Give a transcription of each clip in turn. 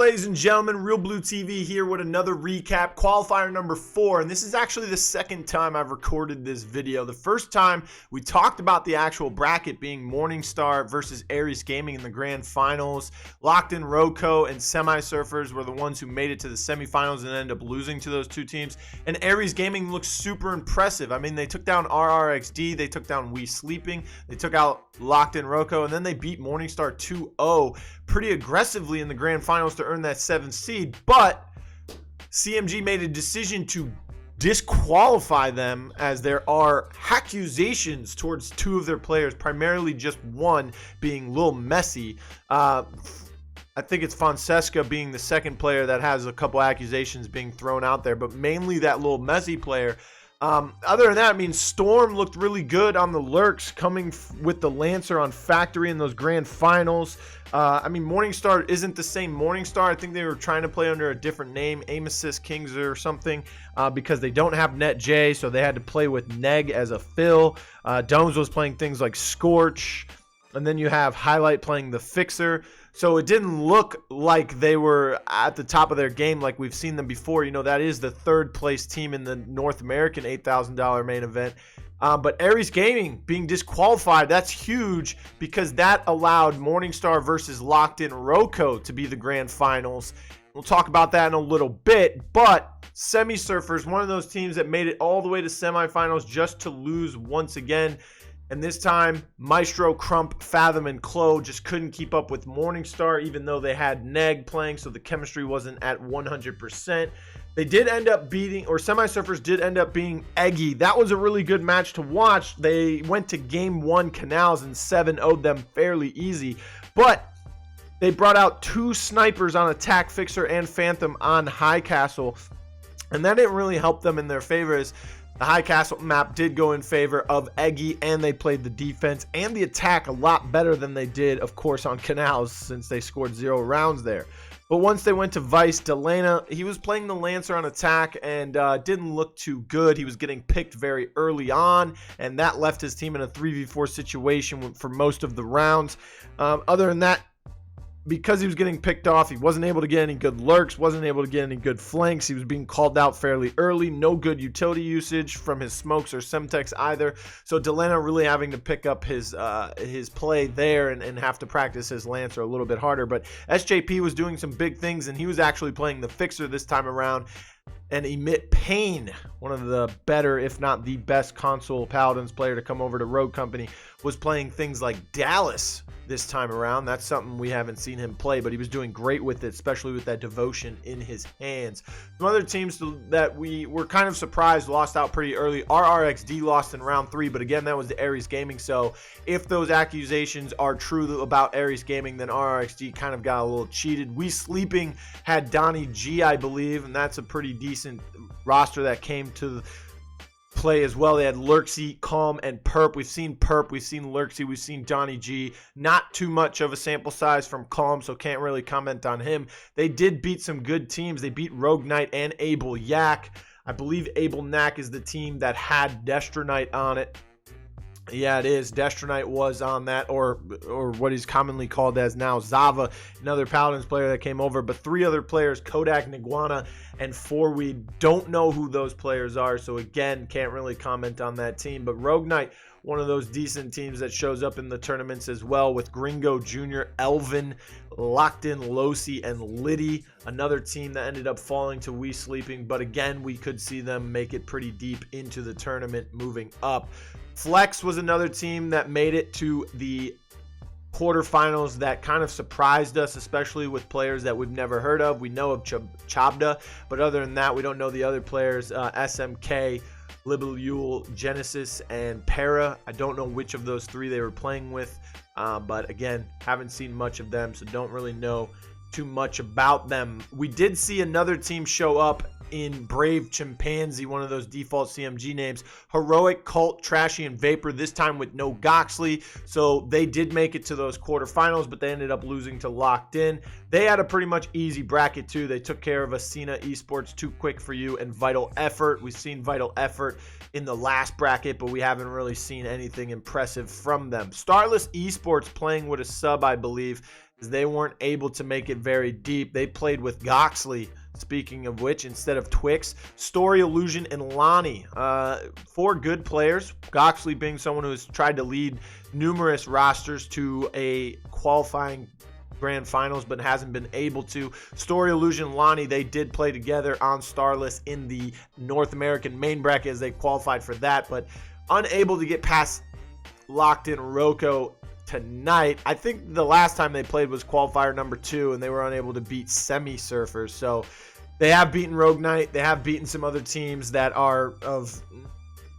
ladies and gentlemen, realBluTV here with another recap, qualifier number 4, and this is actually the second time I've recorded this video. The first time we talked about the actual bracket being Morningstar versus Aries Gaming in the grand finals. LockedInRoco and Semi Surfers were the ones who made it to the semifinals and ended up losing to those two teams. And Aries Gaming looks super impressive. I mean, they took down RRXD, they took down We Sleeping, they took out LockedInRoco, and then they beat Morningstar 2-0 pretty aggressively in the grand finals to earn that 7th seed. But CMG made a decision to disqualify them as there are accusations towards two of their players, primarily just one being Lil Messi. I think it's Fonseca being the second player that has a couple accusations being thrown out there, but mainly that Lil Messi player. Other than that, I mean, Storm looked really good on the lurks, coming with the Lancer on Factory in those grand finals. I mean, Morningstar isn't the same Morningstar. I think they were trying to play under a different name, Aim Assist Kings or something, because they don't have Net J, so they had to play with Neg as a fill. Domes was playing things like Scorch, and then you have Highlight playing the Fixer. So it didn't look like they were at the top of their game like we've seen them before. You know, that is the third place team in the North American $8,000 main event. But Aries Gaming being disqualified, that's huge because that allowed Morningstar versus LockedInRoco to be the grand finals. We'll talk about that in a little bit, but Semi Surfers, one of those teams that made it all the way to semifinals just to lose once again. And this time, Maestro, Crump, Fathom, and Clo just couldn't keep up with Morningstar, even though they had Neg playing, so the chemistry wasn't at 100%. They did end up beating, or Semi Surfers did end up being Eggy. That was a really good match to watch. They went to game 1 Canals, and 7-0'd them fairly easy. But they brought out two snipers on Attack Fixer and Phantom on High Castle, and that didn't really help them in their favor. The High Castle map did go in favor of Eggy, and they played the defense and the attack a lot better than they did, of course, on Canals, since they scored 0 rounds there. But once they went to Vice, Delana, he was playing the Lancer on attack and didn't look too good. He was getting picked very early on, and that left his team in a 3v4 situation for most of the rounds. Other than that, because he was getting picked off, he wasn't able to get any good lurks, wasn't able to get any good flanks. He was being called out fairly early. No good utility usage from his smokes or Semtex either. So Delana really having to pick up his play there and have to practice his Lancer a little bit harder. But SJP was doing some big things, and he was actually playing the Fixer this time around. And Emit Payne, one of the better, if not the best console Paladins player to come over to Rogue Company, was playing things like Dallas this time around. That's something we haven't seen him play, but he was doing great with it, especially with that devotion in his hands. Some other teams that we were kind of surprised lost out pretty early. RRXD lost in round 3, but again, that was the Aries Gaming. So if those accusations are true about Aries Gaming, then RRXD kind of got a little cheated. We Sleeping had Donnie G, I believe, and that's a pretty decent roster that came to play as well. They had Lurksy, Calm, and Perp. We've seen Perp, we've seen Lurksy, we've seen Donnie G. Not too much of a sample size from Calm, so can't really comment on him. They did beat some good teams. They beat Rogue Knight and Able Yak. I believe Able Knack is the team that had Destronite on it. Yeah, it is. Destronite was on that, or what he's commonly called as now Zava, another Paladins player that came over. But 3 other players, Kodak, Niguana, and 4, we don't know who those players are. So again, can't really comment on that team. But Rogue Knight, one of those decent teams that shows up in the tournaments as well, with Gringo Jr., Elvin, LockedIn, Losi, and Liddy. Another team that ended up falling to We Sleeping. But again, we could see them make it pretty deep into the tournament moving up. Flex was another team that made it to the quarterfinals that kind of surprised us, especially with players that we've never heard of. We know of Chabda, but other than that, we don't know the other players. SMK, Libelule, Genesis, and Para. I don't know which of those 3 they were playing with, but again, haven't seen much of them, so don't really know too much about them. We did see another team show up in Brave Chimpanzee, one of those default CMG names. Heroic, Cult, Trashy, and Vapor, this time with no Goxley. So they did make it to those quarterfinals, but they ended up losing to LockedIn. They had a pretty much easy bracket too. They took care of Ascena Esports, Too Quick for You, and Vital Effort. We've seen Vital Effort in the last bracket, but we haven't really seen anything impressive from them. Starless Esports playing with a sub, I believe. They weren't able to make it very deep. They played with Goxley, speaking of which, instead of Twix, Story, Illusion, and Lonnie. 4 good players. Goxley being someone who has tried to lead numerous rosters to a qualifying grand finals but hasn't been able to. Story, Illusion, Lonnie, they did play together on Starless in the North American main bracket as they qualified for that, but unable to get past LockedInRoco tonight. I think the last time they played was qualifier number 2, and they were unable to beat Semi Surfers. So they have beaten Rogue Knight. They have beaten some other teams that are of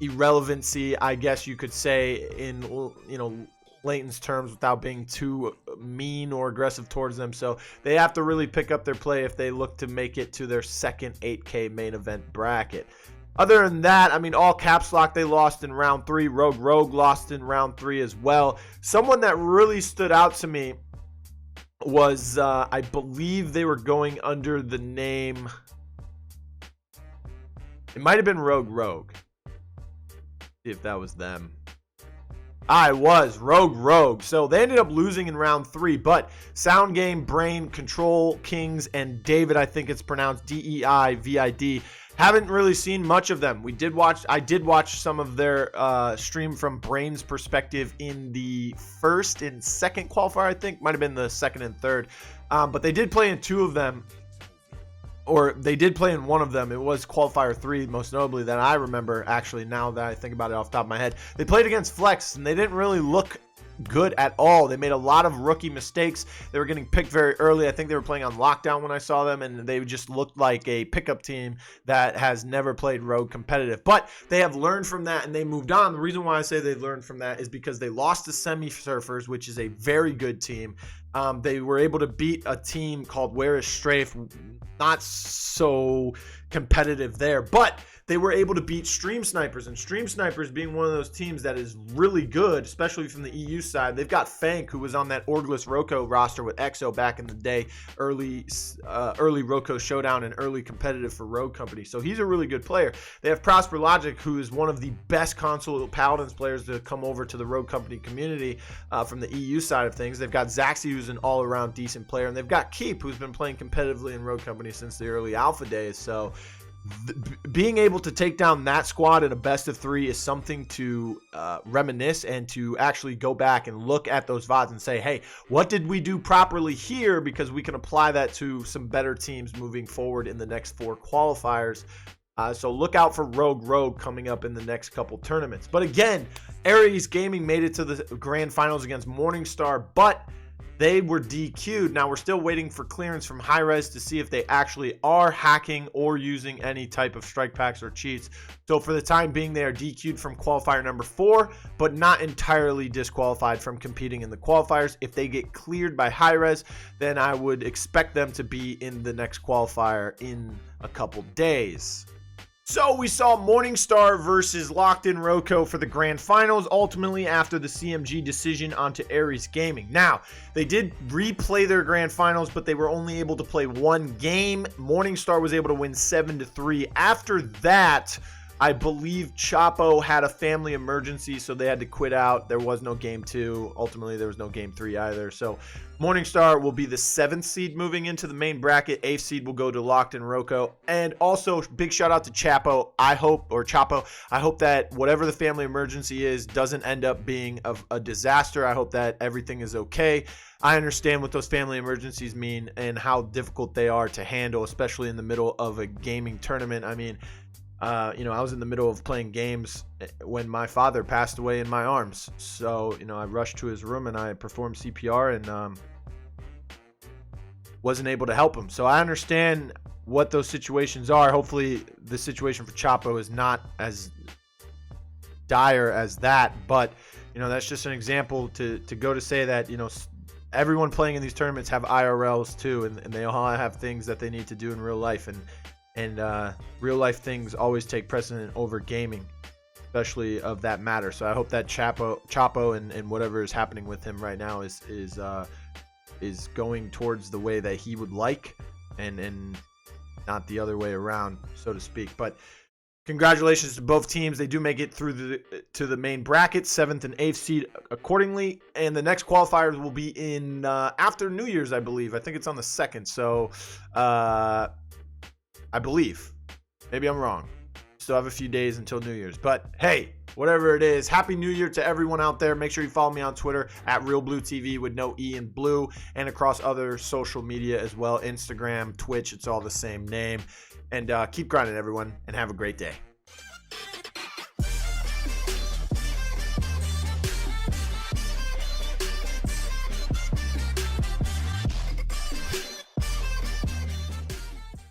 irrelevancy, I guess you could say, in, you know, Layton's terms, without being too mean or aggressive towards them. So they have to really pick up their play if they look to make it to their second 8K main event bracket. Other than that, I mean, all caps lock, they lost in round 3. Rogue lost in round 3 as well. Someone that really stood out to me was, I believe they were going under the name, it might have been Rogue. See if that was them. I was Rogue. So they ended up losing in round 3, but Sound Game, Brain, Control, Kings, and David, I think it's pronounced DEIVID, haven't really seen much of them. I did watch some of their stream from Brain's perspective in the first and second qualifier, I think. Might have been the second and third. But they did play in 2 of them. Or they did play in one of them. It was qualifier 3, most notably, that I remember, actually, now that I think about it off the top of my head. They played against Flex, and they didn't really look good at all. They made a lot of rookie mistakes. They were getting picked very early. I think they were playing on lockdown when I saw them, and they just looked like a pickup team that has never played Rogue competitive. But they have learned from that, and they moved on. The reason why I say they learned from that is because they lost to Semi Surfers, which is a very good team. They were able to beat a team called Where is Strafe, not so competitive there, but they were able to beat Stream Snipers, and Stream Snipers being one of those teams that is really good, especially from the EU side. They've got Fank, who was on that Orgless Roco roster with EXO back in the day, early Roco showdown and early competitive for Rogue Company, so he's a really good player. They have Prosper Logic, who is one of the best console Paladins players to come over to the Rogue Company community from the EU side of things. They've got Zaxi, who's an all-around decent player, and they've got Keep, who's been playing competitively in Rogue Company since the early alpha days. So being able to take down that squad in a best of 3 is something to reminisce and to actually go back and look at those VODs and say, hey, what did we do properly here? Because we can apply that to some better teams moving forward in the next 4 qualifiers. So look out for Rogue coming up in the next couple tournaments. But again, Aries Gaming made it to the grand finals against Morningstar, but they were DQ'd. Now we're still waiting for clearance from Hi-Rez to see if they actually are hacking or using any type of strike packs or cheats. So for the time being, they are DQ'd from qualifier number 4, but not entirely disqualified from competing in the qualifiers. If they get cleared by Hi-Rez, then I would expect them to be in the next qualifier in a couple days. So we saw Morningstar versus LockedInRoco for the grand finals, ultimately after the CMG decision onto Aries Gaming. Now, they did replay their grand finals, but they were only able to play 1 game. Morningstar was able to win 7-3. After that, I believe Chapo had a family emergency, so they had to quit out. There was no game 2. Ultimately, there was no game 3 either. So Morningstar will be the 7th seed moving into the main bracket. 8th seed will go to LockedInRoco. And also, big shout out to Chapo. I hope that whatever the family emergency is doesn't end up being a disaster. I hope that everything is okay. I understand what those family emergencies mean and how difficult they are to handle, especially in the middle of a gaming tournament. I mean, you know, I was in the middle of playing games when my father passed away in my arms. So, you know, I rushed to his room and I performed CPR and wasn't able to help him. So I understand what those situations are. Hopefully the situation for Chapo is not as dire as that. But, you know, that's just an example to go to say that, you know, everyone playing in these tournaments have IRLs too. And they all have things that they need to do in real life. And real life things always take precedent over gaming, especially of that matter. So I hope that Chapo and whatever is happening with him right now is going towards the way that he would like, and not the other way around, so to speak. But Congratulations to both teams. They do make it through to the main bracket, 7th and 8th seed accordingly. And the next qualifiers will be in after New Year's, I believe. I think it's on the 2nd. So I believe. Maybe I'm wrong. Still have a few days until New Year's. But hey, whatever it is, Happy New Year to everyone out there. Make sure you follow me on Twitter at realBluTV with no E in blue, and across other social media as well. Instagram, Twitch, it's all the same name. And keep grinding, everyone, and have a great day.